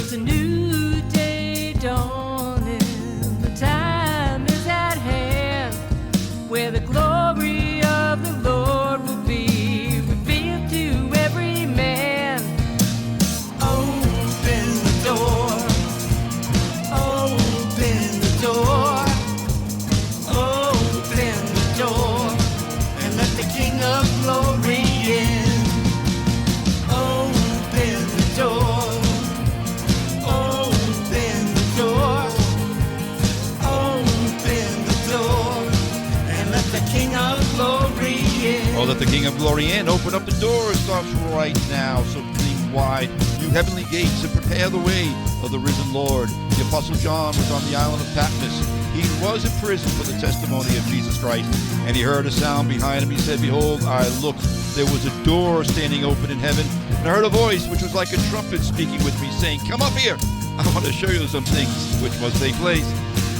There's a new day dawning, the time is at hand, where the glory of the Lord will be revealed to every man. Open the door, open the door, open the door, and let the King of Glory in. Open the door. Oh, let the King of Glory in. Open up the doors starts right now. So fling wide, you heavenly gates, and prepare the way of the risen Lord. The Apostle John was on the island of Patmos. He was in prison for the testimony of Jesus Christ, and he heard a sound behind him. He said, behold, I looked. There was a door standing open in heaven, and I heard a voice which was like a trumpet speaking with me, saying, come up here. I want to show you some things which must take place.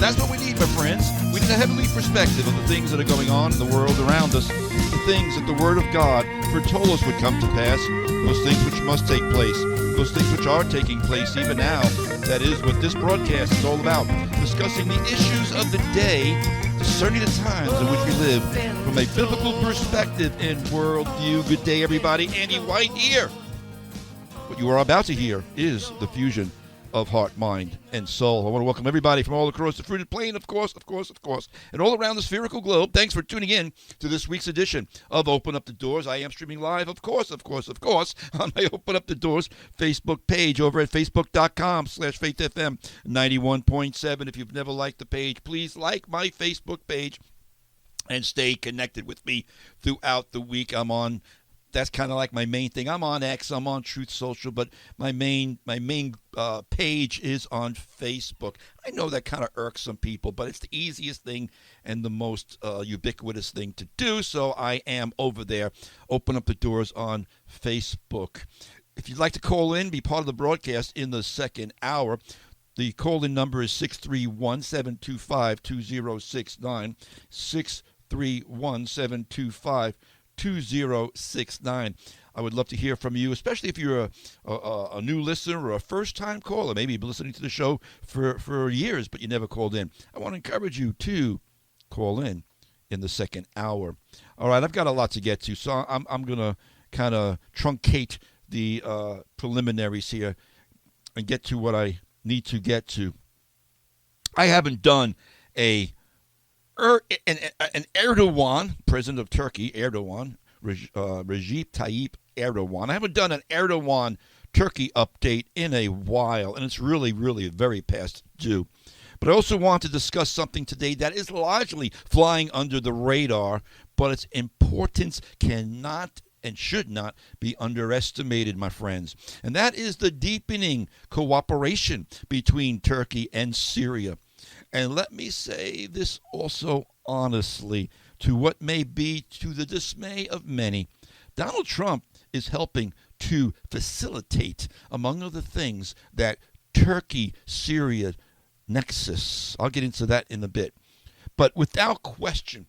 That's what we need, my friends. We need a heavenly perspective of the things that are going on in the world around us, the things that the Word of God foretold us would come to pass, those things which must take place, those things which are taking place even now. That is what this broadcast is all about, discussing the issues of the day, discerning the times in which we live from a biblical perspective and worldview. Good day, everybody. Andy White here. What you are about to hear is the fusion of heart, mind, and soul. I want to welcome everybody from all across the fruited plain, of course, and all around the spherical globe. Thanks for tuning in to this week's edition of Open Up the Doors. I am streaming live, of course, on my Open Up the Doors Facebook page over at facebook.com/faithfm 91.7. If you've never liked the page, please like my Facebook page and stay connected with me throughout the week. I'm on. That's kind of like my main thing. I'm on X, I'm on Truth Social, but my main page is on Facebook. I know that kind of irks some people, but it's the easiest thing and the most ubiquitous thing to do, so I am over there. Open Up the Doors on Facebook. If you'd like to call in, be part of the broadcast in the second hour, the call-in number is 631-725-2069, 631-725-2069. I would love to hear from you, especially if you're a new listener or a first-time caller. Maybe you've been listening to the show for years, but you never called in. I want to encourage you to call in the second hour. All right, I've got a lot to get to, so I'm going to kind of truncate the preliminaries here and get to what I need to get to. I haven't done an Erdogan, president of Turkey, Recep Tayyip Erdogan. I haven't done an Erdogan Turkey update in a while, and it's really, really very past due. But I also want to discuss something today that is largely flying under the radar, but its importance cannot and should not be underestimated, my friends. And that is the deepening cooperation between Turkey and Syria. And let me say this also honestly, to what may be to the dismay of many. Donald Trump is helping to facilitate, among other things, that Turkey-Syria nexus. I'll get into that in a bit. But without question,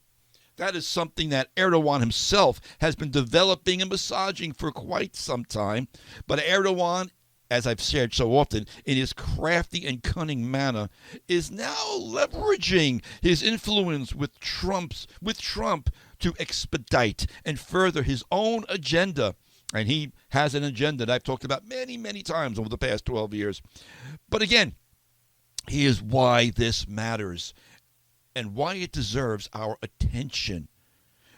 that is something that Erdogan himself has been developing and massaging for quite some time. But Erdogan, as I've said so often, in his crafty and cunning manner, is now leveraging his influence with Trump to expedite and further his own agenda. And he has an agenda that I've talked about many, many times over the past 12 years. But again, here's why this matters and why it deserves our attention.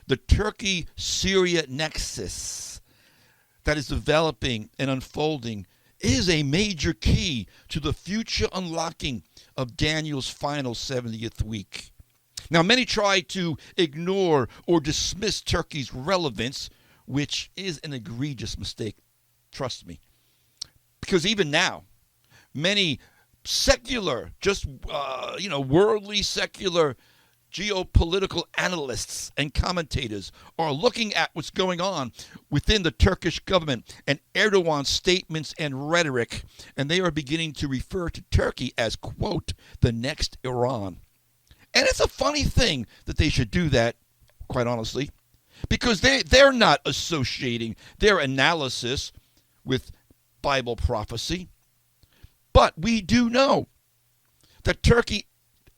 The Turkey-Syria nexus that is developing and unfolding is a major key to the future unlocking of Daniel's final 70th week. Now, many try to ignore or dismiss Turkey's relevance, which is an egregious mistake, trust me. Because even now, many secular, worldly secular geopolitical analysts and commentators are looking at what's going on within the Turkish government and Erdogan's statements and rhetoric, and they are beginning to refer to Turkey as, quote, the next Iran. And it's a funny thing that they should do that, quite honestly, because they're not associating their analysis with Bible prophecy. But we do know that Turkey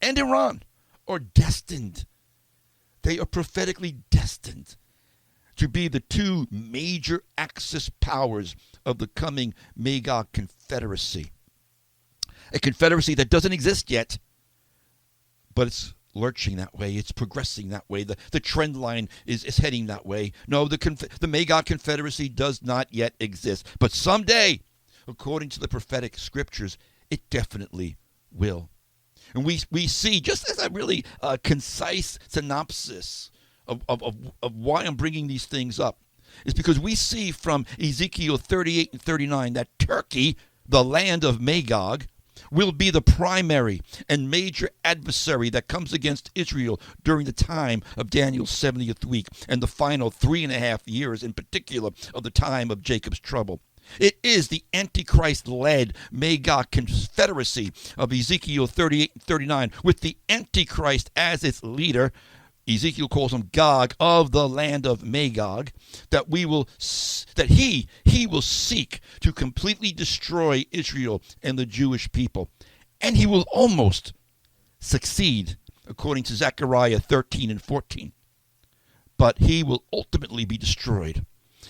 and Iran are destined. They are prophetically destined to be the two major Axis powers of the coming Magog Confederacy. A confederacy that doesn't exist yet, but it's lurching that way. It's progressing that way. The trend line is heading that way. No, the Magog Confederacy does not yet exist. But someday, according to the prophetic scriptures, it definitely will. And we see, just as a really concise synopsis of why I'm bringing these things up, is because we see from Ezekiel 38 and 39 that Turkey, the land of Magog, will be the primary and major adversary that comes against Israel during the time of Daniel's 70th week and the final 3.5 years in particular of the time of Jacob's trouble. It is the Antichrist-led Magog Confederacy of Ezekiel 38 and 39 with the Antichrist as its leader. Ezekiel calls him Gog of the land of Magog, that he will seek to completely destroy Israel and the Jewish people. And he will almost succeed, according to Zechariah 13 and 14. But he will ultimately be destroyed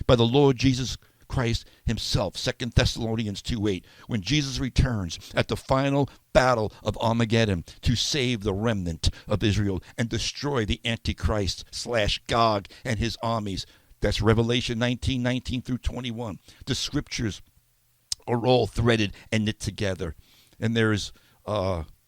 by the Lord Jesus Christ himself, 2 Thessalonians 2:8, when Jesus returns at the final battle of Armageddon to save the remnant of Israel and destroy the Antichrist / Gog and his armies. That's Revelation 19 through 21. The scriptures are all threaded and knit together. And there's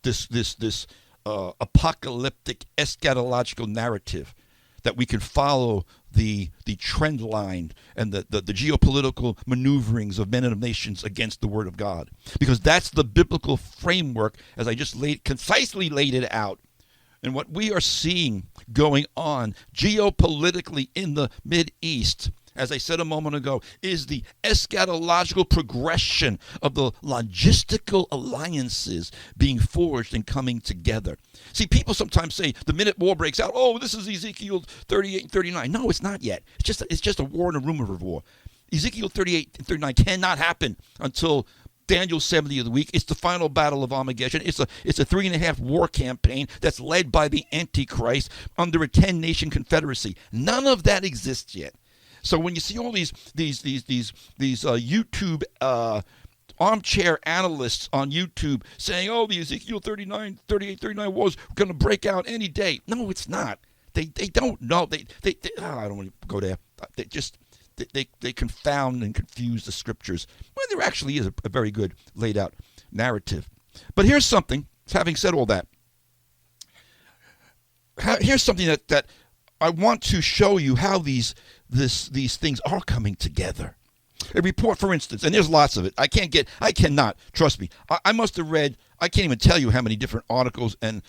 this apocalyptic eschatological narrative that we can follow the trend line and the geopolitical maneuverings of men and of nations against the Word of God. Because that's the biblical framework, as I just concisely laid it out. And what we are seeing going on geopolitically in the Mideast, as I said a moment ago, is the eschatological progression of the logistical alliances being forged and coming together. See, people sometimes say the minute war breaks out, oh, this is Ezekiel 38 and 39. No, it's not yet. It's just a war and a rumor of war. Ezekiel 38 and 39 cannot happen until Daniel's 70th week. It's the final battle of Armageddon. It's a 3.5 war campaign that's led by the Antichrist under a 10-nation confederacy. None of that exists yet. So when you see all these YouTube armchair analysts on YouTube saying, oh, the Ezekiel 38, 39 war is going to break out any day. No, it's not. They don't know. I don't want to go there. They confound and confuse the scriptures when there actually is a very good laid out narrative. But here's something, having said all that, here's something that I want to show you how these things are coming together. A report, for instance, and there's lots of it. I cannot, trust me. I must have read, I can't even tell you how many different articles and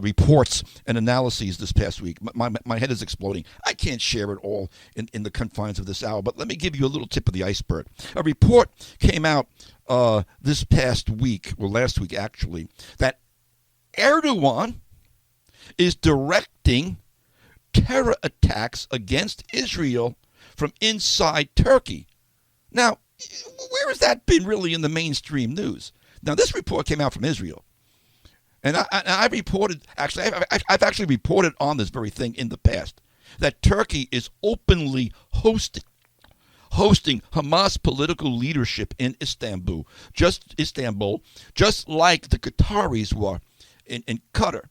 reports and analyses this past week. My head is exploding. I can't share it all in the confines of this hour, but let me give you a little tip of the iceberg. A report came out this past week, or last week actually, that Erdogan is directing terror attacks against Israel from inside Turkey. Now, where has that been really in the mainstream news? Now, this report came out from Israel. And I've actually reported on this very thing in the past, that Turkey is openly hosting Hamas political leadership in Istanbul, just like the Qataris were in Qatar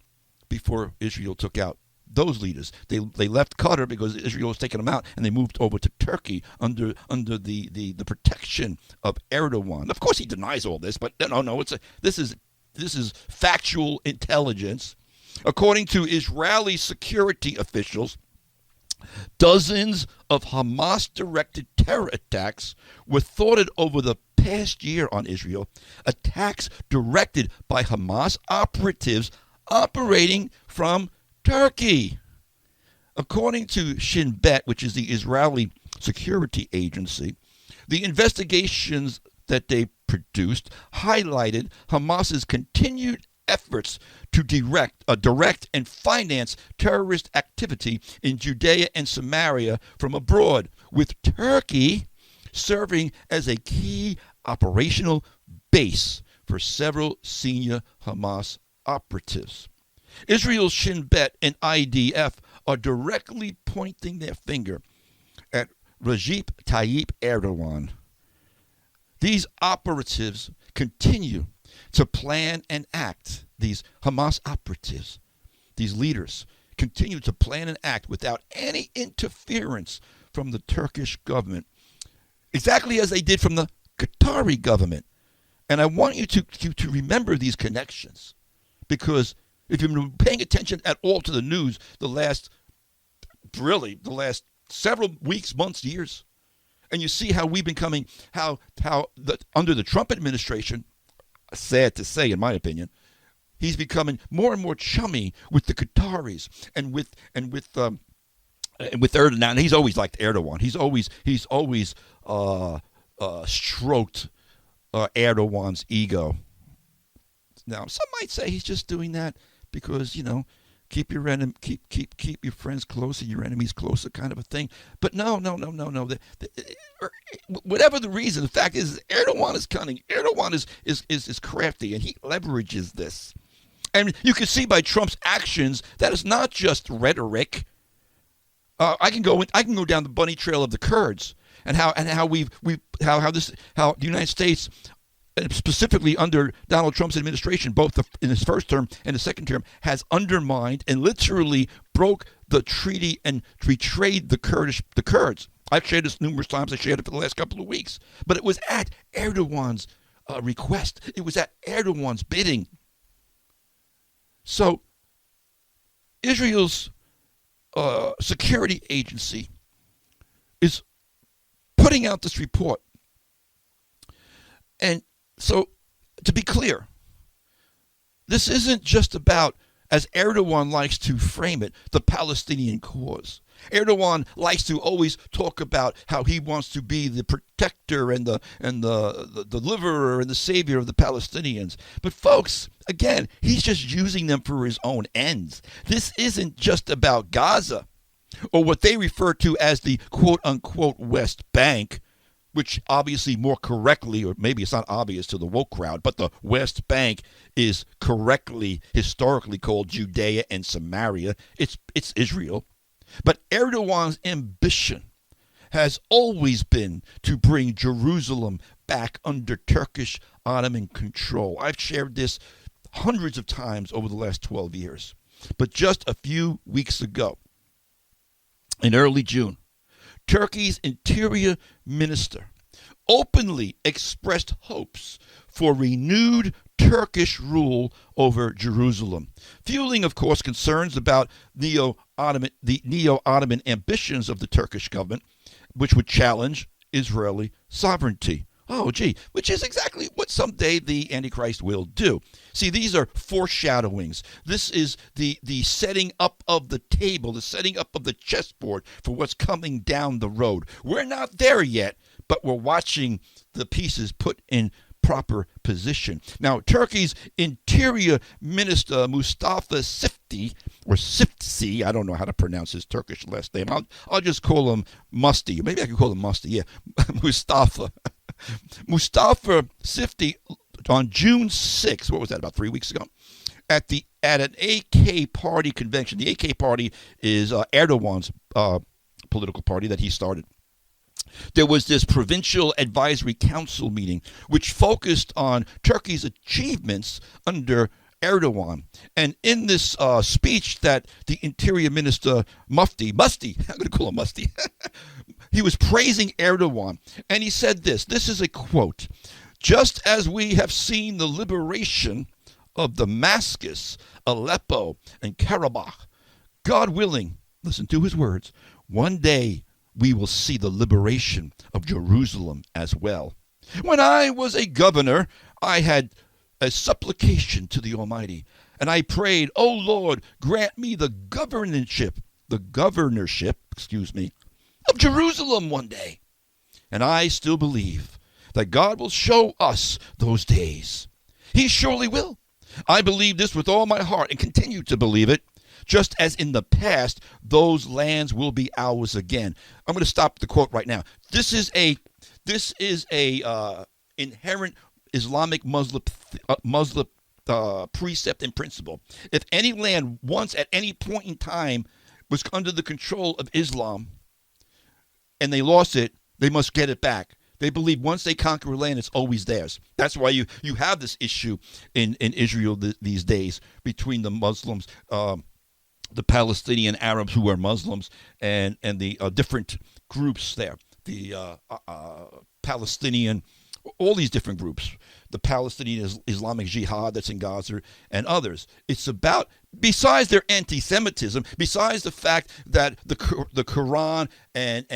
before Israel took out those leaders. They left Qatar because Israel was taking them out, and they moved over to Turkey under the protection of Erdogan. Of course, he denies all this, but no, this is factual intelligence. According to Israeli security officials, dozens of Hamas-directed terror attacks were thwarted over the past year on Israel. Attacks directed by Hamas operatives operating from Turkey. According to Shin Bet, which is the Israeli security agency, the investigations that they produced highlighted Hamas's continued efforts to direct and finance terrorist activity in Judea and Samaria from abroad, with Turkey serving as a key operational base for several senior Hamas operatives. Israel's Shin Bet and IDF are directly pointing their finger at Recep Tayyip Erdogan. These operatives continue to plan and act. These Hamas operatives, these leaders, continue to plan and act without any interference from the Turkish government, exactly as they did from the Qatari government. And I want you to remember these connections, because if you've been paying attention at all to the news the last several weeks, months, years, and you see how we've been coming, under the Trump administration, sad to say in my opinion, he's becoming more and more chummy with the Qataris and with Erdogan. He's always liked Erdogan. He's always stroked Erdogan's ego. Now, some might say he's just doing that because, keep your friends close and your enemies closer, kind of a thing. But no. Whatever the reason, the fact is Erdogan is cunning. Erdogan is crafty, and he leverages this. And you can see by Trump's actions that it's not just rhetoric. I can go down the bunny trail of the Kurds and how the United States, specifically under Donald Trump's administration, both in his first term and the second term, has undermined and literally broke the treaty and betrayed the Kurds. I've shared this numerous times. I shared it for the last couple of weeks. But it was at Erdogan's request. It was at Erdogan's bidding. So Israel's security agency is putting out this report. And so, to be clear, this isn't just about, as Erdogan likes to frame it, the Palestinian cause. Erdogan likes to always talk about how he wants to be the protector and the deliverer and the savior of the Palestinians. But folks, again, he's just using them for his own ends. This isn't just about Gaza, or what they refer to as the quote-unquote West Bank, which obviously more correctly, or maybe it's not obvious to the woke crowd, but the West Bank is correctly, historically called Judea and Samaria. It's Israel. But Erdogan's ambition has always been to bring Jerusalem back under Turkish Ottoman control. I've shared this hundreds of times over the last 12 years. But just a few weeks ago, in early June, Turkey's interior minister openly expressed hopes for renewed Turkish rule over Jerusalem, fueling, of course, concerns about the neo-Ottoman ambitions of the Turkish government, which would challenge Israeli sovereignty. Oh, gee, which is exactly what someday the Antichrist will do. See, these are foreshadowings. This is the setting up of the table, the setting up of the chessboard for what's coming down the road. We're not there yet, but we're watching the pieces put in proper position. Now, Turkey's Interior Minister Mustafa Sifti, or Siftsi, I don't know how to pronounce his Turkish last name. I'll just call him Musti. Maybe I could call him Musti. Yeah, Mustafa. Mustafa Sifti, on June 6th, what was that, about 3 weeks ago, at an AK party convention. The AK party is Erdogan's political party that he started. There was this provincial advisory council meeting which focused on Turkey's achievements under Erdogan. And in this speech that the Interior Minister Musti, I'm going to call him Musti, he was praising Erdogan. And he said this is a quote: "Just as we have seen the liberation of Damascus, Aleppo, and Karabakh, God willing," listen to his words, "one day we will see the liberation of Jerusalem as well. When I was a governor, I had a supplication to the Almighty, and I prayed, 'O Lord, grant me the governorship, of Jerusalem one day.' And I still believe that God will show us those days. He surely will. I believe this with all my heart and continue to believe it. Just as in the past, those lands will be ours again." I'm going to stop the quote right now. This is a inherent Islamic Muslim precept and principle. If any land once at any point in time was under the control of Islam and they lost it, they must get it back. They believe once they conquer a land, it's always theirs. That's why you have this issue in Israel these days between the Muslims, the Palestinian Arabs who are Muslims, and the different groups there. The Palestinian, all these different groups, the Palestinian Islamic Jihad that's in Gaza and others. It's about, besides their anti-Semitism, besides the fact that the Quran and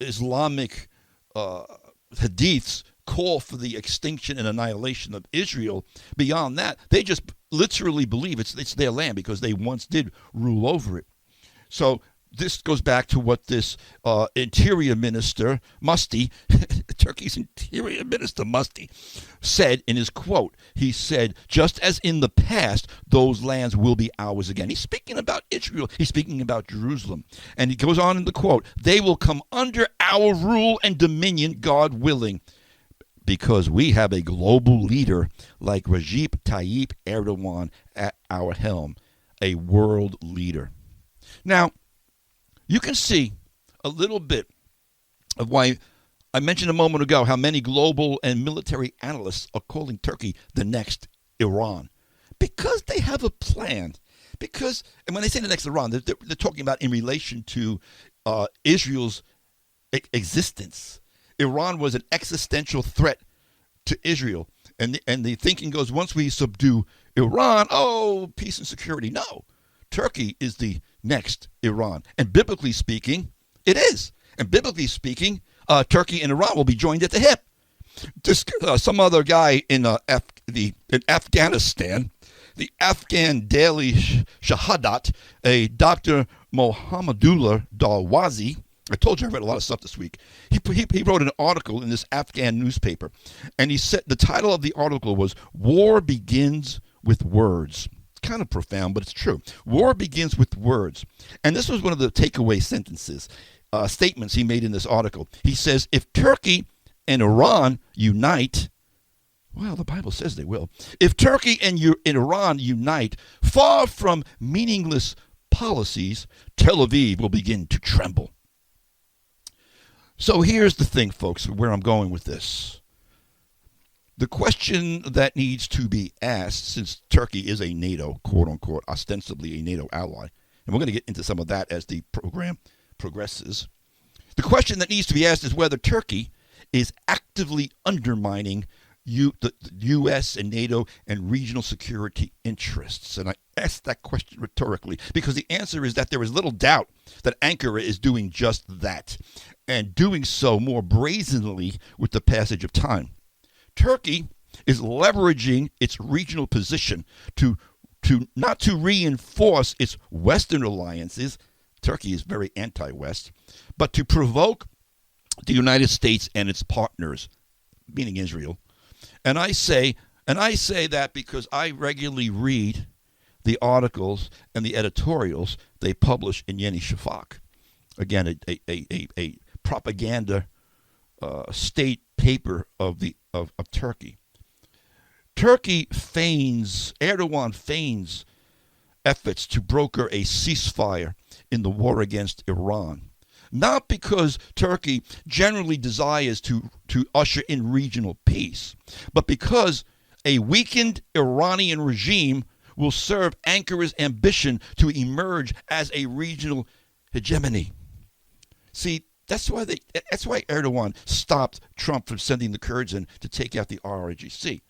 Islamic hadiths call for the extinction and annihilation of Israel, beyond that, they just literally believe it's their land because they once did rule over it. So this goes back to what this interior minister, Musti, Turkey's interior minister, Musti, said in his quote. He said, just as in the past, those lands will be ours again. He's speaking about Israel. He's speaking about Jerusalem. And he goes on in the quote, they will come under our rule and dominion, God willing, because we have a global leader like Recep Tayyip Erdogan at our helm, a world leader. Now, you can see a little bit of why I mentioned a moment ago how many global and military analysts are calling Turkey the next Iran. Because they have a plan. Because, and when they say the next Iran, they're talking about in relation to Israel's existence. Iran was an existential threat to Israel. And the thinking goes, once we subdue Iran, peace and security. No. Turkey is the next Iran. And biblically speaking, it is. And biblically speaking, Turkey and Iran will be joined at the hip. Some other guy in Afghanistan, the Afghan Daily Shahadat, a Dr. Mohammedullah Darwazi, I told you I read a lot of stuff this week. He wrote an article in this Afghan newspaper, and he said the title of the article was "War Begins with Words." Kind of profound, but it's true. War begins with words. And this was one of the takeaway statements he made in this article. He says, if Turkey and Iran unite, well, the Bible says they will. If Turkey and Iran unite, far from meaningless policies, Tel Aviv will begin to tremble. So here's the thing, folks, where I'm going with this. The question that needs to be asked, since Turkey is a NATO, quote-unquote, ostensibly a NATO ally, and we're going to get into some of that as the program progresses, the question that needs to be asked is whether Turkey is actively undermining the U.S. and NATO and regional security interests. And I ask that question rhetorically because the answer is that there is little doubt that Ankara is doing just that, and doing so more brazenly with the passage of time. Turkey is leveraging its regional position to not to reinforce its Western alliances. Turkey is very anti-West, but to provoke the United States and its partners, meaning Israel. And I say that because I regularly read the articles and the editorials they publish in Yeni Shafak. Again, a propaganda state paper of Turkey. Erdogan feigns efforts to broker a ceasefire in the war against Iran. Not because Turkey generally desires to usher in regional peace, but because a weakened Iranian regime will serve Ankara's ambition to emerge as a regional hegemony. See, that's why Erdogan stopped Trump from sending the Kurds in to take out the IRGC.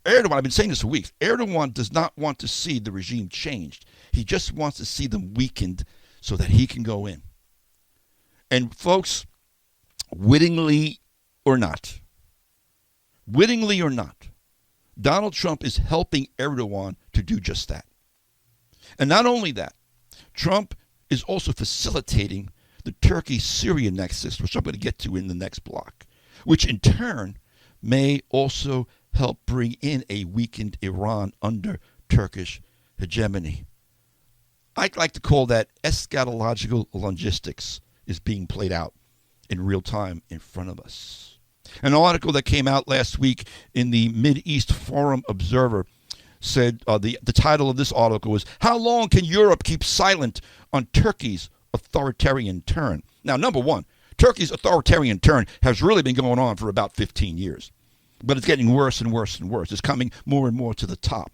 Erdogan, I've been saying this for weeks, Erdogan does not want to see the regime changed. He just wants to see them weakened so that he can go in. And folks, wittingly or not, Donald Trump is helping Erdogan to do just that. And not only that, Trump is also facilitating the Turkish Syrian nexus, which I'm going to get to in the next block, which in turn may also help bring in a weakened Iran under Turkish hegemony. I'd like to call that eschatological logistics is being played out in real time in front of us. An article that came out last week in the Mideast Forum Observer said the title of this article was, "How long can Europe keep silent on Turkey's authoritarian turn?" Now, number one, Turkey's authoritarian turn has really been going on for about 15 years. But it's getting worse and worse and worse. It's coming more and more to the top.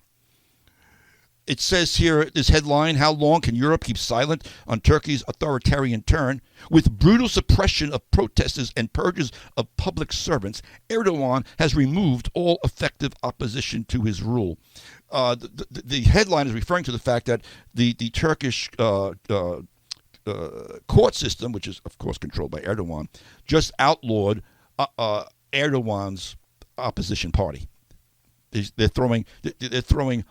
It says here, this headline, "How long can Europe keep silent on Turkey's authoritarian turn? With brutal suppression of protesters and purges of public servants, Erdogan has removed all effective opposition to his rule." The headline is referring to the fact that the Turkish court system, which is, of course, controlled by Erdogan, just outlawed Erdogan's opposition party. They're throwing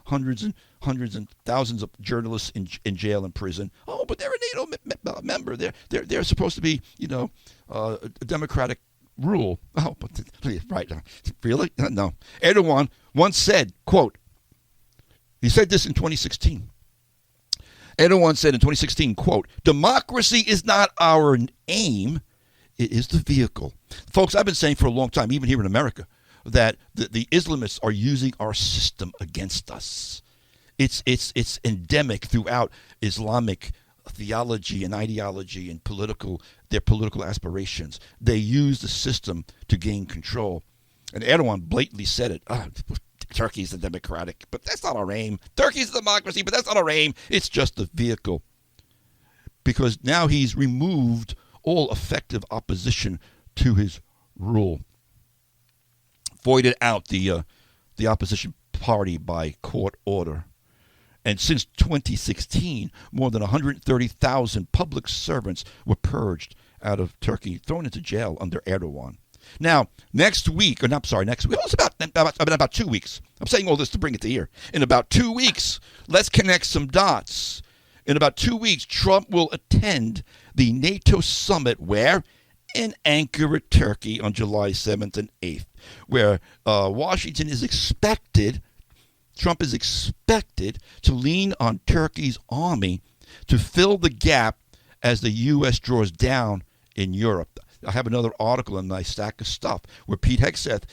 hundreds and thousands of journalists in jail and prison. Oh, but they're a NATO member. They're supposed to be, a democratic rule. Oh, but right, really? No. Erdogan once said, quote, he said this in 2016. Erdogan said in 2016, quote, "Democracy is not our aim, it is the vehicle." Folks, I've been saying for a long time, even here in America, that the Islamists are using our system against us. It's endemic throughout Islamic theology and ideology and their political aspirations. They use the system to gain control. And Erdogan blatantly said it. Turkey's the democratic, but that's not our aim. Turkey's a democracy, but that's not our aim. It's just the vehicle. Because now he's removed all effective opposition to his rule. Voided out the opposition party by court order. And since 2016, more than 130,000 public servants were purged out of Turkey, thrown into jail under Erdogan. Now, next week, well, it's about 2 weeks. I'm saying all this to bring it to here. In about 2 weeks, let's connect some dots. In about 2 weeks, Trump will attend the NATO summit where? In Ankara, Turkey, on July 7th and 8th, where Washington is expected, Trump is expected to lean on Turkey's army to fill the gap as the U.S. draws down in Europe. I have another article in my stack of stuff where Pete Hegseth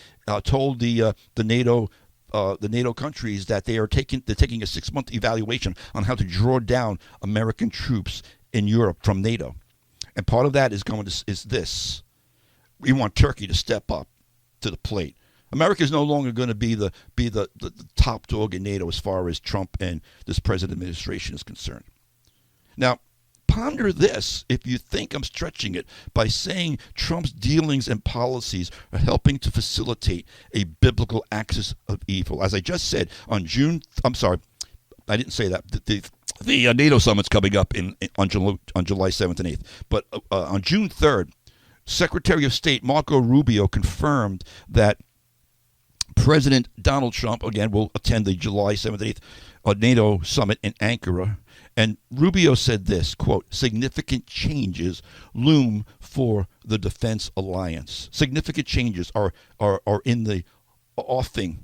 told the NATO countries that they're taking a 6-month evaluation on how to draw down American troops in Europe from NATO. And part of that is this. We want Turkey to step up to the plate. America is no longer going to be the top dog in NATO as far as Trump and this present administration is concerned. Now, ponder this if you think I'm stretching it by saying Trump's dealings and policies are helping to facilitate a biblical axis of evil. As I just said, I didn't say that. The NATO summit's coming up on July 7th and 8th. But on June 3rd, Secretary of State Marco Rubio confirmed that President Donald Trump, again, will attend the July 7th and 8th NATO summit in Ankara. And Rubio said this, quote, "Significant changes loom for the defense alliance." Significant changes are in the offing.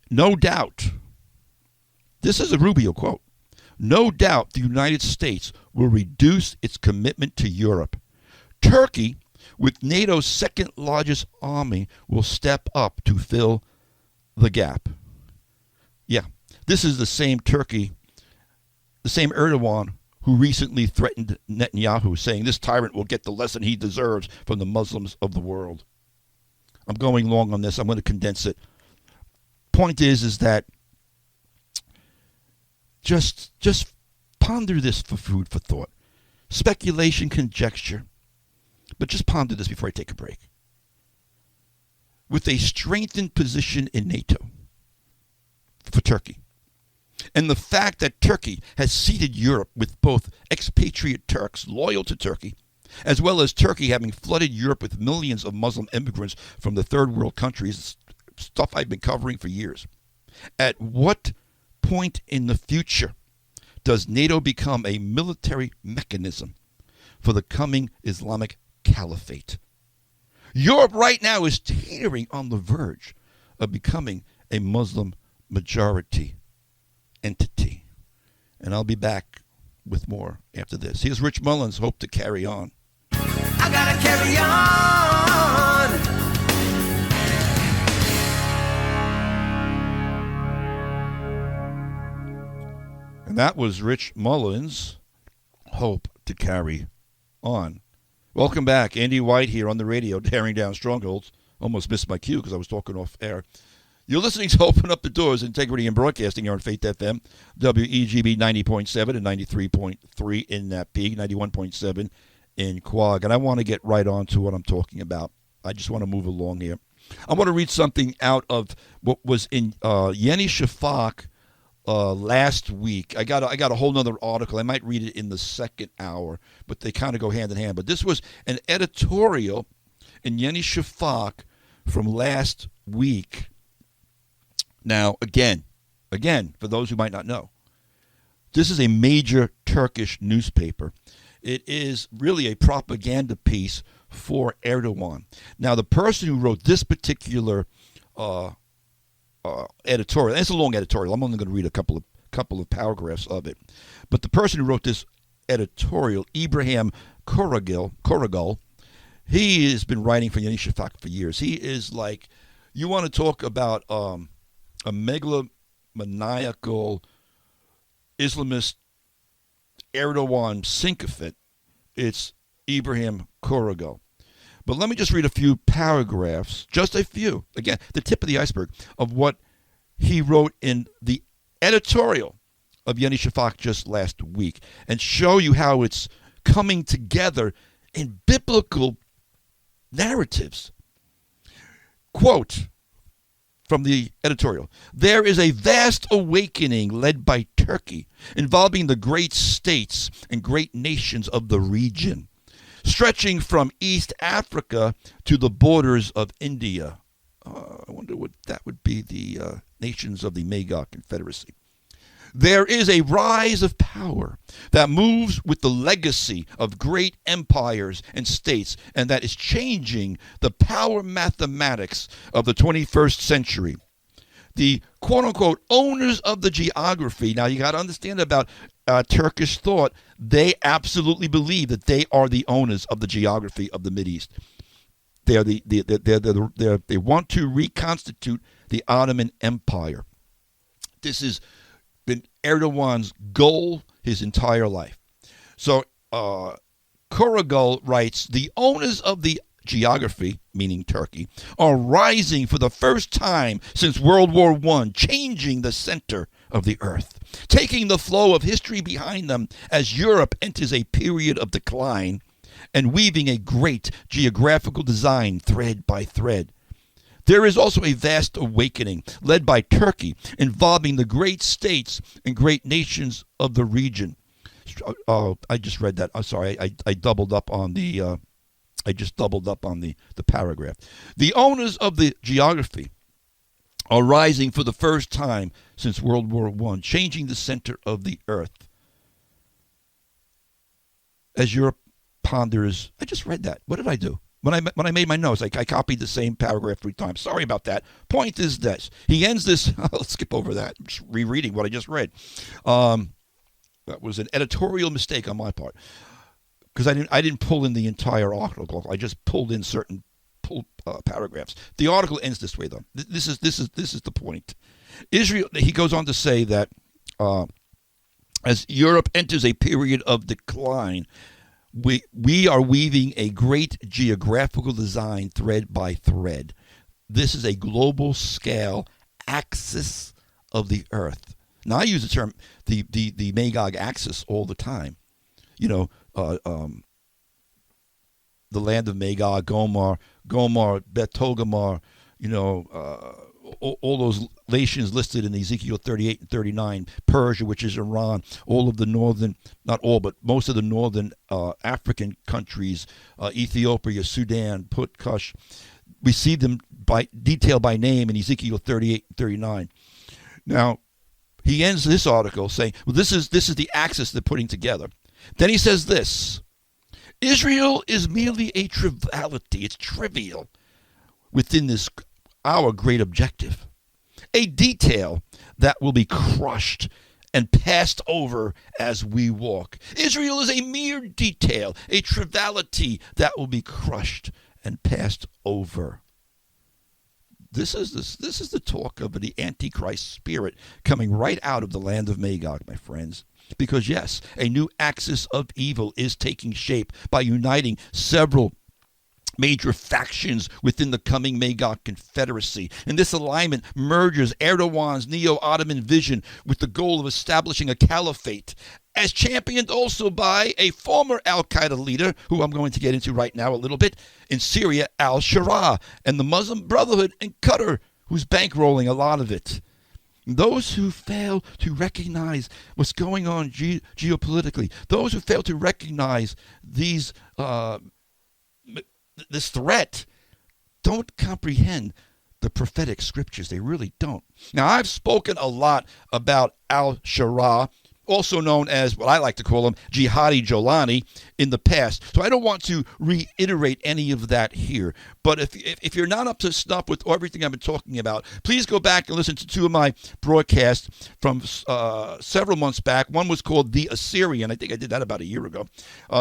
No doubt, this is a Rubio quote, "No doubt the United States will reduce its commitment to Europe. Turkey, with NATO's second largest army, will step up to fill the gap." Yeah, this is the same Turkey, the same Erdogan who recently threatened Netanyahu, saying this tyrant will get the lesson he deserves from the Muslims of the world. I'm going long on this. I'm going to condense it. Point is that just ponder this for food for thought. Speculation, conjecture. But just ponder this before I take a break. With a strengthened position in NATO for Turkey, and the fact that Turkey has seeded Europe with both expatriate Turks loyal to Turkey, as well as Turkey having flooded Europe with millions of Muslim immigrants from the third world countries, stuff I've been covering for years. At what point in the future does NATO become a military mechanism for the coming Islamic Caliphate? Europe right now is teetering on the verge of becoming a Muslim majority entity. And I'll be back with more after this. Here's Rich Mullins, Hope to Carry On. I gotta carry on. And that was Rich Mullins' Hope to Carry On. Welcome back. Andy White here on the radio, tearing down strongholds. Almost missed my cue because I was talking off air. You're listening to Open Up the Doors, Integrity and Broadcasting here on Faith FM, WEGB 90.7 and 93.3 in that peak, 91.7 in Quag. And I want to get right on to what I'm talking about. I just want to move along here. I want to read something out of what was in Yeni Shafak last week. I got a whole nother article. I might read it in the second hour, but they kind of go hand in hand. But this was an editorial in Yeni Shafak from last week. Now, again, for those who might not know, this is a major Turkish newspaper. It is really a propaganda piece for Erdogan. Now, the person who wrote this particular editorial, and it's a long editorial. I'm only going to read a couple of paragraphs of it. But the person who wrote this editorial, Ibrahim Koragul, he has been writing for Yeni Shafak for years. He is like, you want to talk about a megalomaniacal Islamist Erdogan sycophant, it's Ibrahim Koragul. But let me just read a few paragraphs, just a few, again, the tip of the iceberg, of what he wrote in the editorial of Yeni Shafak just last week, and show you how it's coming together in biblical narratives. Quote from the editorial: there is a vast awakening led by Turkey, involving the great states and great nations of the region, stretching from East Africa to the borders of India. I wonder what that would be, the nations of the Magog Confederacy. There is a rise of power that moves with the legacy of great empires and states, and that is changing the power mathematics of the 21st century. The quote-unquote owners of the geography, now you got to understand about Turkish thought, they absolutely believe that they are the owners of the geography of the Mideast. They want to reconstitute the Ottoman Empire. This has been Erdogan's goal his entire life. So Koragul writes, the owners of the geography, meaning Turkey, are rising for the first time since World War I, changing the center of the earth, taking the flow of history behind them as Europe enters a period of decline, and weaving a great geographical design thread by thread. There is also a vast awakening led by Turkey, involving the great states and great nations of the region. I just read that. I'm sorry. I doubled up on the. I just doubled up on the paragraph. The owners of the geography are rising for the first time since World War I, changing the center of the earth. As Europe ponders, I just read that. What did I do? When I made my notes, I copied the same paragraph 3 times. Sorry about that. Point is this. He ends this. Let's skip over that. I'm just rereading what I just read. That was an editorial mistake on my part, because I didn't pull in the entire article. I just pulled in certain paragraphs. The article ends this way, though. This is the point. Israel. He goes on to say that as Europe enters a period of decline, we are weaving a great geographical design thread by thread. This is a global scale axis of the earth. Now, I use the term the Magog axis all the time. You know, the land of Magog, Gomer, Bet Togarmah, you know, all those nations listed in Ezekiel 38 and 39, Persia, which is Iran, all of the northern, not all, but most of the northern African countries, Ethiopia, Sudan, Put, Kush. We see them detailed by name in Ezekiel 38 and 39. Now, he ends this article saying, well, this is the axis they're putting together. Then he says this: Israel is merely a triviality. It's trivial within this, our great objective. A detail that will be crushed and passed over as we walk. Israel is a mere detail, a triviality that will be crushed and passed over. This is the talk of the Antichrist spirit coming right out of the land of Magog, my friends. Because yes, a new axis of evil is taking shape by uniting several major factions within the coming Magog Confederacy. And this alignment merges Erdogan's neo-Ottoman vision with the goal of establishing a caliphate, as championed also by a former al-Qaeda leader, who I'm going to get into right now a little bit, in Syria, al-Sharaa, and the Muslim Brotherhood in Qatar, who's bankrolling a lot of it. Those who fail to recognize what's going on geopolitically, those who fail to recognize these this threat, don't comprehend the prophetic scriptures. They really don't. Now, I've spoken a lot about al-Sharaa, also known as what I like to call him Jihadi Jolani, in the past. So I don't want to reiterate any of that here. But if you're not up to snuff with everything I've been talking about, please go back and listen to two of my broadcasts from several months back. One was called The Assyrian. I think I did that about a year ago.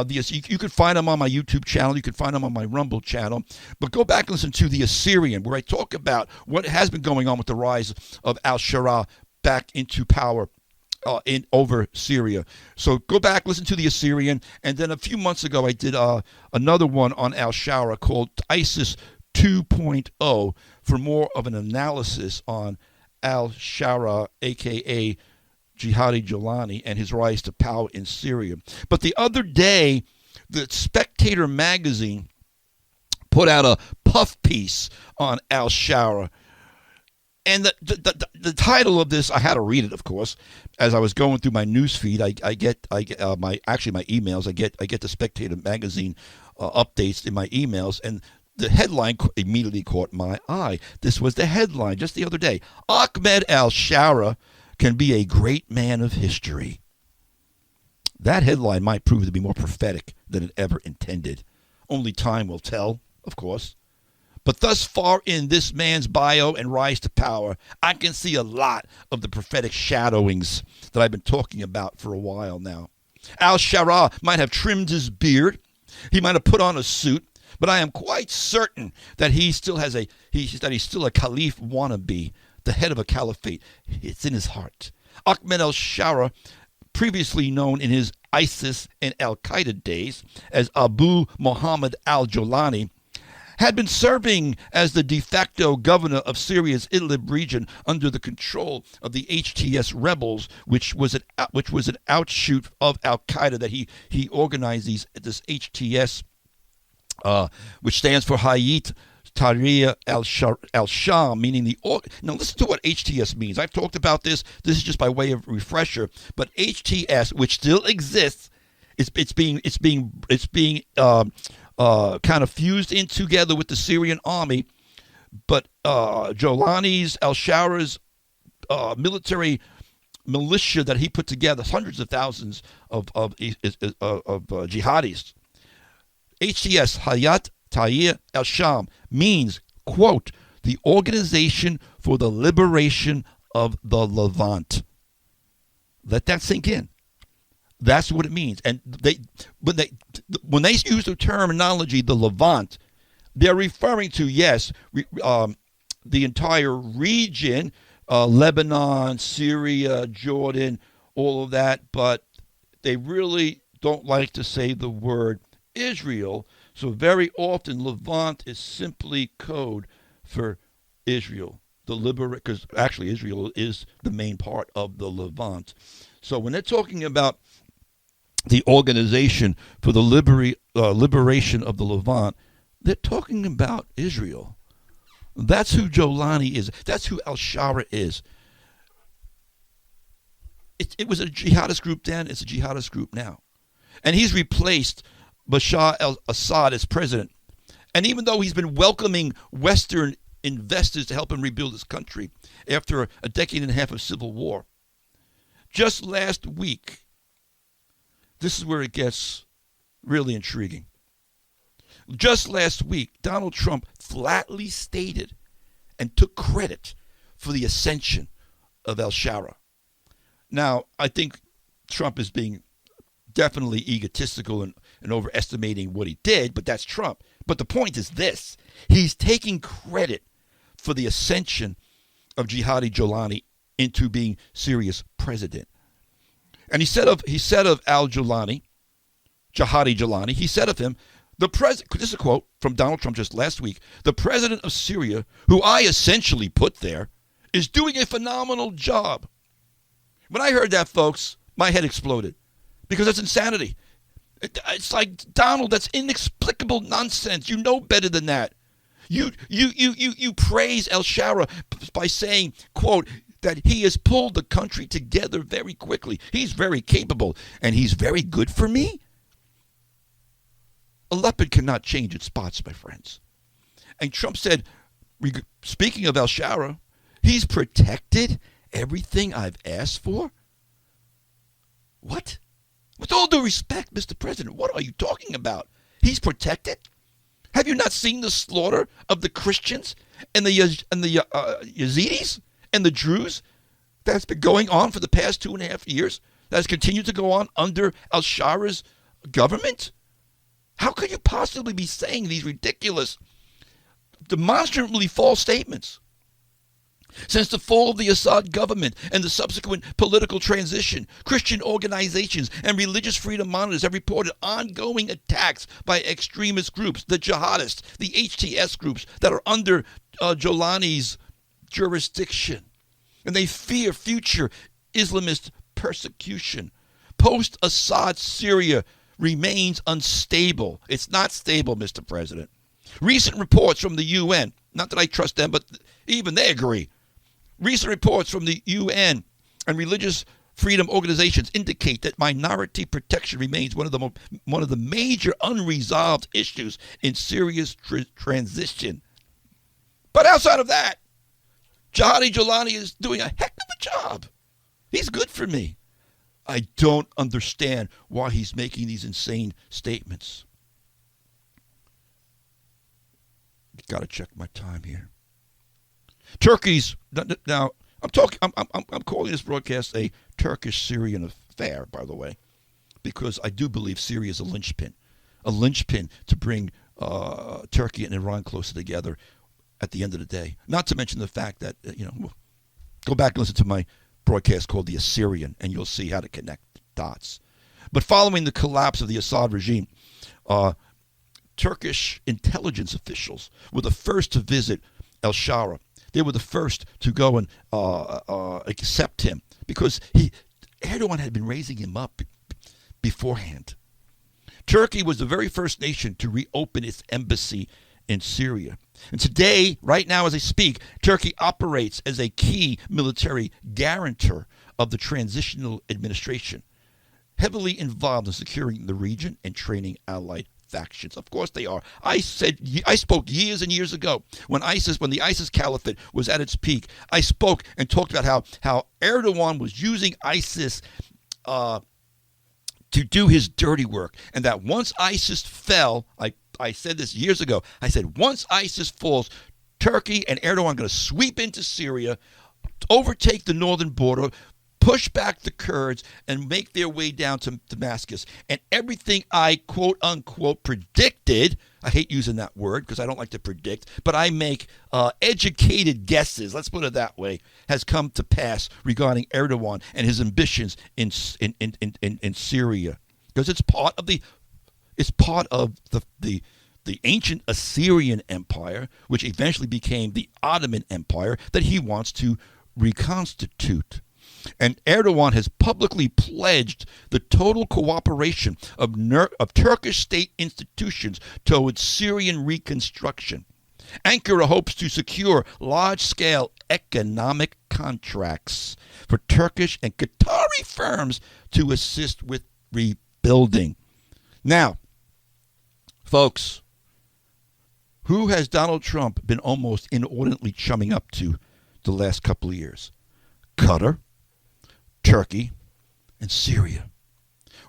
You can find them on my YouTube channel. You can find them on my Rumble channel. But go back and listen to The Assyrian, where I talk about what has been going on with the rise of al-Sharaa back into power over Syria. So go back, listen to The Assyrian, and then a few months ago I did another one on al-Sharaa called ISIS 2.0 for more of an analysis on al-Sharaa, aka Jihadi Jolani, and his rise to power in Syria. But the other day, the Spectator magazine put out a puff piece on al-Sharaa. And the title of this, I had to read it, of course, as I was going through my news feed. I get my emails. I get the Spectator magazine updates in my emails, and the headline immediately caught my eye. This was the headline just the other day: Ahmed al-Sharaa can be a great man of history. That headline might prove to be more prophetic than it ever intended. Only time will tell, of course. But thus far in this man's bio and rise to power, I can see a lot of the prophetic shadowings that I've been talking about for a while now. Al-Sharaa might have trimmed his beard. He might have put on a suit. But I am quite certain that he's still a caliph wannabe, the head of a caliphate. It's in his heart. Ahmed al-Sharaa, previously known in his ISIS and al-Qaeda days as Abu Muhammad al-Jolani, had been serving as the de facto governor of Syria's Idlib region under the control of the HTS rebels, which was an outshoot of Al-Qaeda that he organized this HTS, which stands for Hayat Tahrir al-Sham, meaning the... Now listen to what HTS means. I've talked about this. This is just by way of refresher. But HTS, which still exists, it's being kind of fused in together with the Syrian army, but Jolani's, al-Sharaa's military militia that he put together, hundreds of thousands of jihadis. HTS, Hayat Tahrir al-Sham, means, quote, the Organization for the Liberation of the Levant. Let that sink in. That's what it means. And when they use the terminology, the Levant, they're referring to, yes, the entire region, Lebanon, Syria, Jordan, all of that, but they really don't like to say the word Israel. So very often, Levant is simply code for Israel, because actually Israel is the main part of the Levant. So when they're talking about the Organization for the Liberation of the Levant, they're talking about Israel. That's who Jolani is. That's who al-Sharaa is. It was a jihadist group then. It's a jihadist group now. And he's replaced Bashar al-Assad as president. And even though he's been welcoming Western investors to help him rebuild his country after a decade and a half of civil war, just last week, this is where it gets really intriguing. Just last week, Donald Trump flatly stated and took credit for the ascension of al-Sharaa. Now, I think Trump is being definitely egotistical and overestimating what he did, but that's Trump. But the point is this: he's taking credit for the ascension of Jihadi Jolani into being Syria's president. And he said of Jihadi Jolani, he said of him, this is a quote from Donald Trump just last week, the president of Syria, who I essentially put there, is doing a phenomenal job. When I heard that, folks, my head exploded because that's insanity. It's like, Donald, that's inexplicable nonsense. You know better than that. You praise al-Shara by saying, quote, that he has pulled the country together very quickly. He's very capable, and he's very good for me. A leopard cannot change its spots, my friends. And Trump said, speaking of al-Shara, he's protected everything I've asked for? What? With all due respect, Mr. President, what are you talking about? He's protected? Have you not seen the slaughter of the Christians and the Yazidis and the Druze that's been going on for the past 2.5 years? That has continued to go on under al-Shara's government? How could you possibly be saying these ridiculous, demonstrably false statements? Since the fall of the Assad government and the subsequent political transition, Christian organizations and religious freedom monitors have reported ongoing attacks by extremist groups, the jihadists, the HTS groups that are under Jolani's jurisdiction. And they fear future Islamist persecution. Post-Assad Syria remains unstable. It's not stable, Mr. President. Recent reports from the UN, not that I trust them, but even they agree. Recent reports from the UN and religious freedom organizations indicate that minority protection remains one of the major unresolved issues in Syria's transition. But outside of that, Jihadi Jolani is doing a heck of a job. He's good for me. I don't understand why he's making these insane statements. Got to check my time here. Turkey's now. I'm calling this broadcast a Turkish Syrian affair, by the way, because I do believe Syria is a linchpin to bring Turkey and Iran closer together. At the end of the day, not to mention the fact that go back and listen to my broadcast called The Assyrian, and you'll see how to connect dots. But following the collapse of the Assad regime, Turkish intelligence officials were the first to visit al-Shara. They were the first to go and accept him because Erdogan had been raising him up beforehand. Turkey was the very first nation to reopen its embassy in Syria. And today, right now as I speak, Turkey operates as a key military guarantor of the transitional administration, heavily involved in securing the region and training allied factions. Of course they are. I spoke years and years ago when the ISIS Caliphate was at its peak. I spoke and talked about how Erdogan was using ISIS to do his dirty work, and that once ISIS fell, I said this years ago, I said once ISIS falls, Turkey and Erdogan are going to sweep into Syria, overtake the northern border, push back the Kurds, and make their way down to Damascus. And everything I quote-unquote predicted, I hate using that word because I don't like to predict, but I make educated guesses, let's put it that way, has come to pass regarding Erdogan and his ambitions in Syria. Because it's part of the ancient Assyrian Empire, which eventually became the Ottoman Empire, that he wants to reconstitute. And Erdogan has publicly pledged the total cooperation of Turkish state institutions towards Syrian reconstruction. Ankara hopes to secure large-scale economic contracts for Turkish and Qatari firms to assist with rebuilding. Now, folks, who has Donald Trump been almost inordinately chumming up to the last couple of years? Qatar, Turkey, and Syria.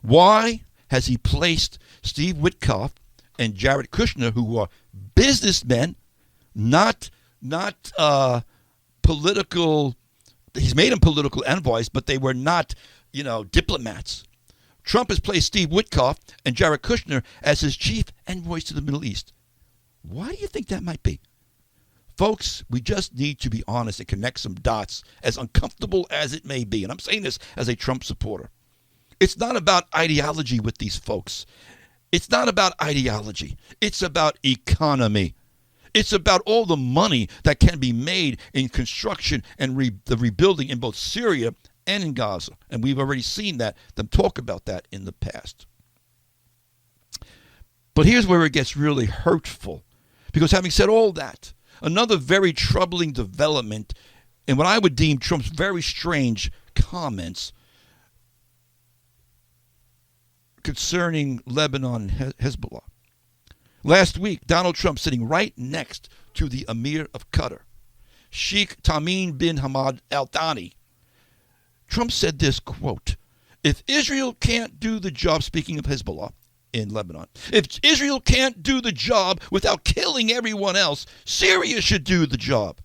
Why has he placed Steve Witkoff and Jared Kushner, who are businessmen, not political? He's made them political envoys, but they were not, diplomats. Trump has placed Steve Witkoff and Jared Kushner as his chief envoys to the Middle East. Why do you think that might be? Folks, we just need to be honest and connect some dots, as uncomfortable as it may be. And I'm saying this as a Trump supporter. It's not about ideology with these folks. It's not about ideology. It's about economy. It's about all the money that can be made in construction and the rebuilding in both Syria and in Gaza. And we've already seen them talk about that in the past. But here's where it gets really hurtful. Because having said all that, another very troubling development in what I would deem Trump's very strange comments concerning Lebanon and Hezbollah. Last week, Donald Trump sitting right next to the Emir of Qatar, Sheikh Tamim bin Hamad Al Thani. Trump said this, quote, "If Israel can't do the job," speaking of Hezbollah in Lebanon, "if Israel can't do the job without killing everyone else, Syria should do the job."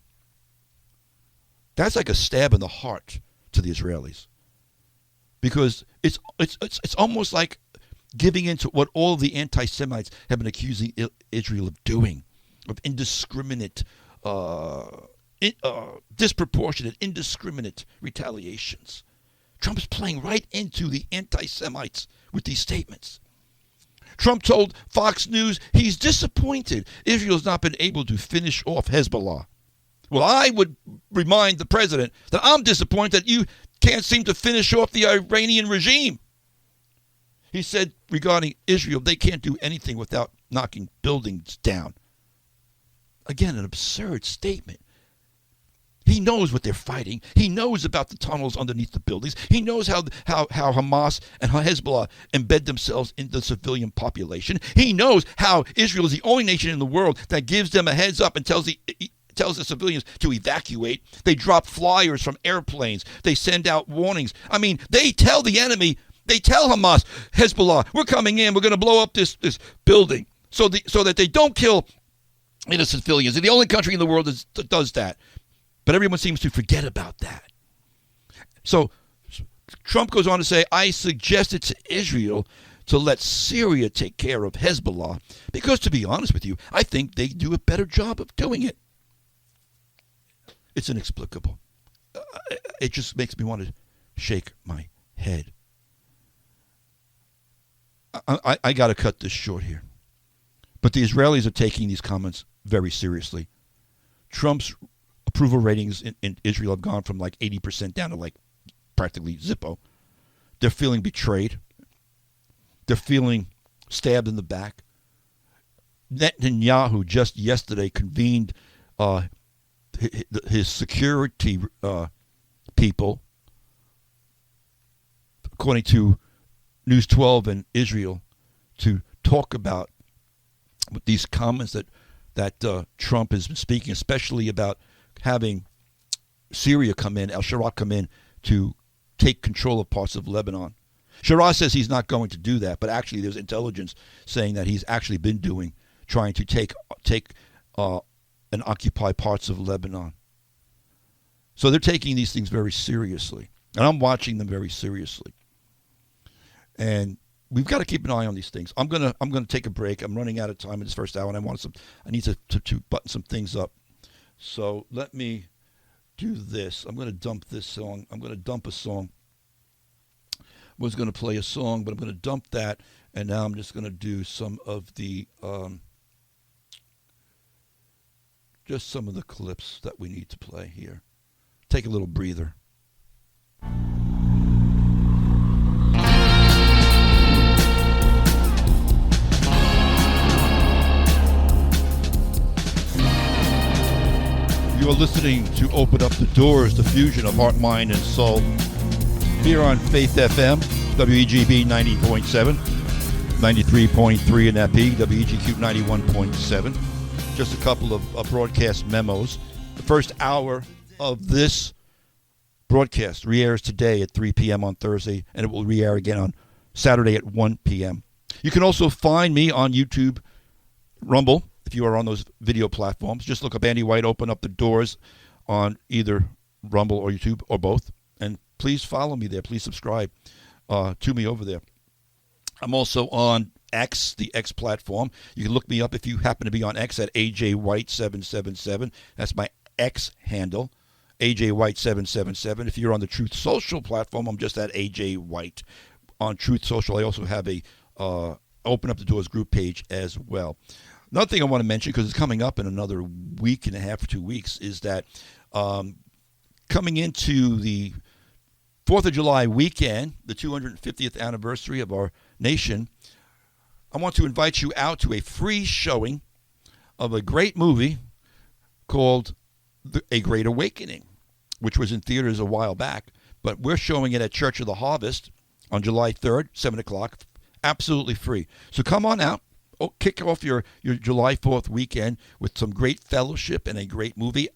That's like a stab in the heart to the Israelis. Because it's almost like giving into what all the anti-Semites have been accusing Israel of doing, of indiscriminate, disproportionate, indiscriminate retaliations. Trump's playing right into the anti-Semites with these statements. Trump told Fox News he's disappointed Israel's not been able to finish off Hezbollah. Well, I would remind the president that I'm disappointed that you can't seem to finish off the Iranian regime. He said regarding Israel, they can't do anything without knocking buildings down. Again, an absurd statement. He knows what they're fighting. He knows about the tunnels underneath the buildings. He knows how Hamas and Hezbollah embed themselves in the civilian population. He knows how Israel is the only nation in the world that gives them a heads up and tells the civilians to evacuate. They drop flyers from airplanes. They send out warnings. I mean, they tell the enemy, they tell Hamas, Hezbollah, we're coming in, we're going to blow up this building so that they don't kill innocent civilians. They're the only country in the world that does that. But everyone seems to forget about that. So Trump goes on to say, I suggested to Israel to let Syria take care of Hezbollah because, to be honest with you, I think they do a better job of doing it. It's inexplicable. It just makes me want to shake my head. I got to cut this short here. But the Israelis are taking these comments very seriously. Trump's approval ratings in Israel have gone from like 80% down to like practically Zippo. They're feeling betrayed. They're feeling stabbed in the back. Netanyahu just yesterday convened his security people, according to News 12 in Israel, to talk about these comments that Trump has been speaking, especially about having Syria come in, al-Shabaab come in to take control of parts of Lebanon. Sharat says he's not going to do that, but actually there's intelligence saying that he's actually been trying to take and occupy parts of Lebanon. So they're taking these things very seriously, and I'm watching them very seriously. And we've got to keep an eye on these things. I'm gonna take a break. I'm running out of time in this first hour, and I need to button some things up. So let me do this. I'm going to dump this song. I'm going to dump a song. Was going to play a song, but I'm going to dump that, and now I'm just going to do some of the just some of the clips that we need to play here. Take a little breather. You are listening to Open Up the Doors, the fusion of heart, mind, and soul. Here on Faith FM, WEGB 90.7, 93.3 in that peak, WEGQ 91.7. Just a couple of broadcast memos. The first hour of this broadcast re-airs today at 3 p.m. on Thursday, and it will re-air again on Saturday at 1 p.m. You can also find me on YouTube, Rumble, if you are on those video platforms. Just look up Andy White, Open Up the Doors on either Rumble or YouTube or both. And please follow me there. Please subscribe to me over there. I'm also on X, the X platform. You can look me up if you happen to be on X at AJ White 777. That's my X handle, AJ White 777. If you're on the Truth Social platform, I'm just at AJ White. On Truth Social, I also have a Open Up the Doors group page as well. Another thing I want to mention, because it's coming up in another week and a half or 2 weeks, is that coming into the 4th of July weekend, the 250th anniversary of our nation, I want to invite you out to a free showing of a great movie called A Great Awakening, which was in theaters a while back, but we're showing it at Church of the Harvest on July 3rd, 7 o'clock, absolutely free. So come on out, kick off your July 4th weekend with some great fellowship and a great movie.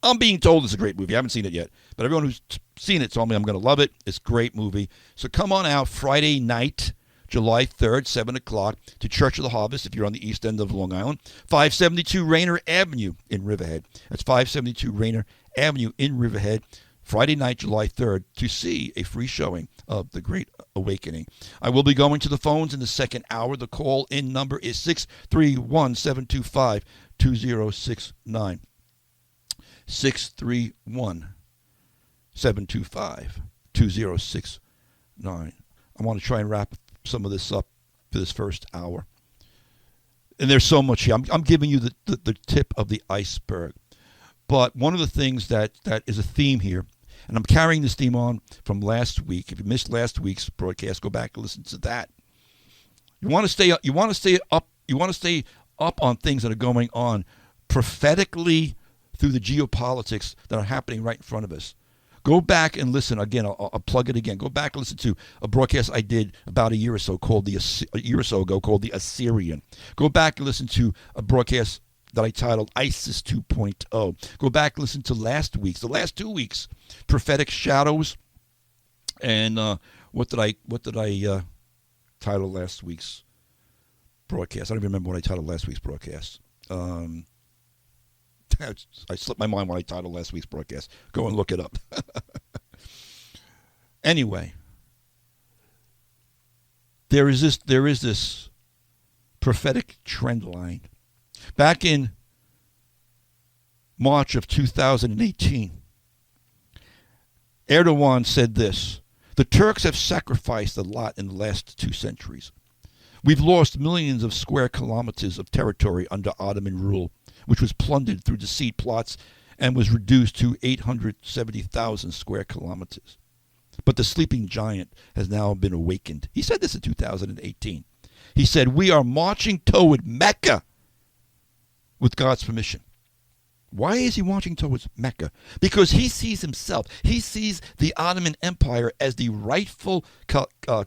I'm being told it's a great movie. I haven't seen it yet, but everyone who's seen it told me I'm going to love it. It's a great movie. So come on out Friday night, July 3rd, 7 o'clock, to Church of the Harvest if you're on the east end of Long Island, 572 Rainer Avenue in Riverhead. That's 572 Rainer Avenue in Riverhead, Friday night, July 3rd, to see a free showing of The Great Awakening. I will be going to the phones in the second hour. The call-in number is 631-725-2069. 631-725-2069. I want to try and wrap some of this up for this first hour. And there's so much here. I'm giving you the tip of the iceberg. But one of the things that is a theme here, and I'm carrying this theme on from last week. If you missed last week's broadcast, go back and listen to that. You want to stay up. You want to stay up on things that are going on prophetically through the geopolitics that are happening right in front of us. Go back and listen again. I'll plug it again. Go back and listen to a broadcast I did about a year or so ago called the Assyrian. Go back and listen to a broadcast that I titled ISIS 2.0. Go back and listen to last week's, the last 2 weeks, prophetic shadows. And what did I title last week's broadcast? I don't even remember what I titled last week's broadcast. I slipped my mind when I titled last week's broadcast. Go and look it up. Anyway, there is this prophetic trend line. Back in March of 2018, Erdogan said this: "The Turks have sacrificed a lot in the last 2 centuries. We've lost millions of square kilometers of territory under Ottoman rule, which was plundered through deceit plots and was reduced to 870,000 square kilometers. But the sleeping giant has now been awakened." He said this in 2018. He said, "We are marching toward Mecca with God's permission." Why is he marching towards Mecca? Because he sees himself. He sees the Ottoman Empire as the rightful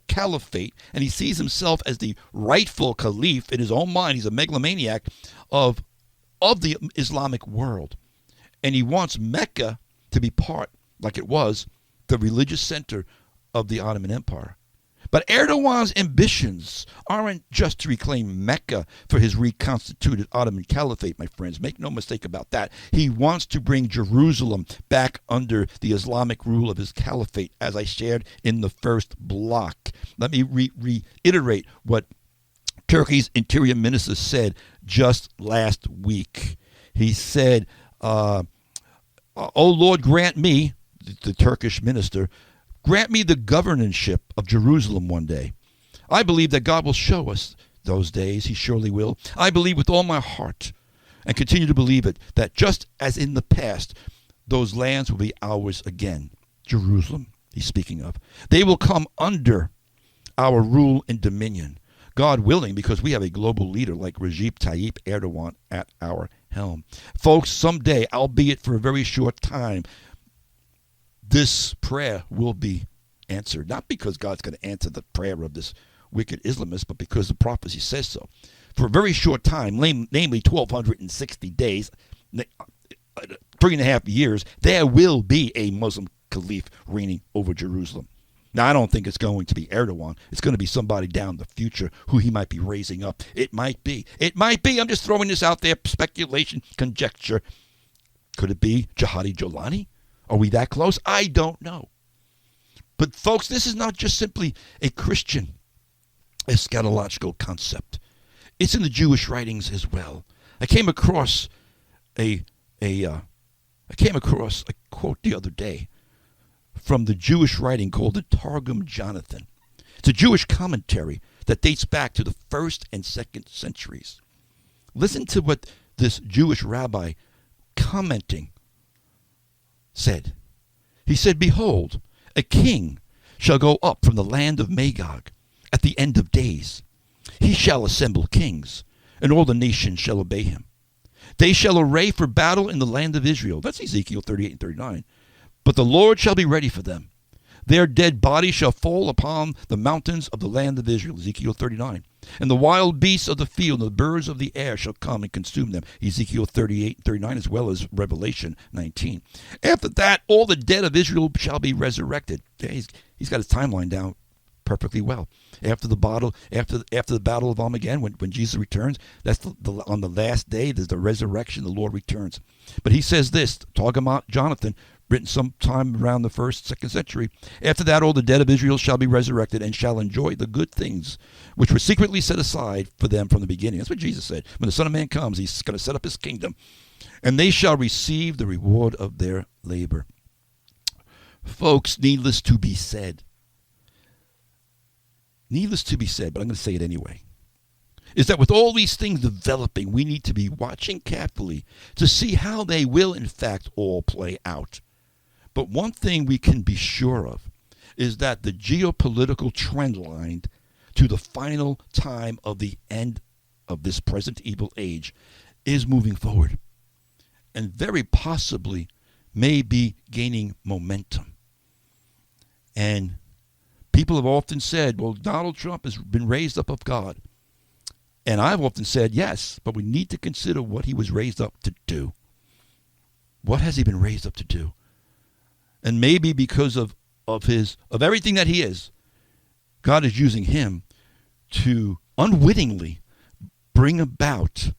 caliphate, and he sees himself as the rightful caliph in his own mind. He's a megalomaniac of the Islamic world. And he wants Mecca to be part, like it was, the religious center of the Ottoman Empire. But Erdogan's ambitions aren't just to reclaim Mecca for his reconstituted Ottoman Caliphate, my friends. Make no mistake about that. He wants to bring Jerusalem back under the Islamic rule of his caliphate, as I shared in the first block. Let me reiterate what Turkey's interior minister said just last week. He said, "Oh Lord, grant me," the Turkish minister, "grant me the governorship of Jerusalem one day. I believe that God will show us those days. He surely will. I believe with all my heart and continue to believe it, that just as in the past, those lands will be ours again." Jerusalem, he's speaking of. "They will come under our rule and dominion. God willing, because we have a global leader like Recep Tayyip Erdogan at our helm." Folks, someday, albeit for a very short time, this prayer will be answered. Not because God's going to answer the prayer of this wicked Islamist, but because the prophecy says so. For a very short time, namely 1,260 days, 3.5 years, there will be a Muslim caliph reigning over Jerusalem. Now, I don't think it's going to be Erdogan. It's going to be somebody down the future who he might be raising up. It might be. It might be. I'm just throwing this out there. Speculation, conjecture. Could it be Jihadi Jolani? Are we that close? I don't know. But folks, this is not just simply a Christian eschatological concept. It's in the Jewish writings as well. I came across a quote the other day from the Jewish writing called the Targum Jonathan. It's a Jewish commentary that dates back to the 1st and 2nd centuries. Listen to what this Jewish rabbi commenting said. He said, "Behold, a king shall go up from the land of Magog at the end of days. He shall assemble kings, and all the nations shall obey him. They shall array for battle in the land of Israel." That's Ezekiel 38 and 39. "But the Lord shall be ready for them. Their dead bodies shall fall upon the mountains of the land of Israel." Ezekiel 39. "And the wild beasts of the field and the birds of the air shall come and consume them." Ezekiel 38 and 39, as well as Revelation 19. "After that, all the dead of Israel shall be resurrected." Yeah, he's got his timeline down perfectly well. After the battle of Armageddon, when Jesus returns, that's on the last day. There's the resurrection. The Lord returns. But he says this, talking about Jonathan, written sometime around the 1st, 2nd century. "After that, all the dead of Israel shall be resurrected and shall enjoy the good things which were secretly set aside for them from the beginning." That's what Jesus said. When the Son of Man comes, he's going to set up his kingdom. "And they shall receive the reward of their labor." Folks, needless to be said, but I'm going to say it anyway, is that with all these things developing, we need to be watching carefully to see how they will, in fact, all play out. But one thing we can be sure of is that the geopolitical trend line to the final time of the end of this present evil age is moving forward, and very possibly may be gaining momentum. And people have often said, well, Donald Trump has been raised up of God. And I've often said, yes, but we need to consider what he was raised up to do. What has he been raised up to do? And maybe because of everything that he is, God is using him to unwittingly bring about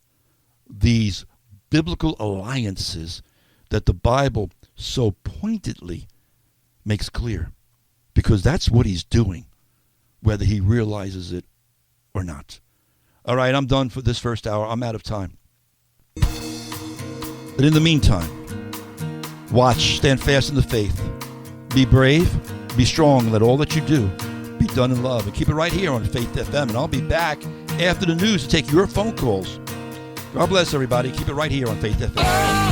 these biblical alliances that the Bible so pointedly makes clear. Because that's what he's doing, whether he realizes it or not. All right, I'm done for this first hour. I'm out of time. But in the meantime, watch, stand fast in the faith. Be brave, be strong, and let all that you do be done in love. And keep it right here on Faith FM. And I'll be back after the news to take your phone calls. God bless everybody. Keep it right here on Faith FM.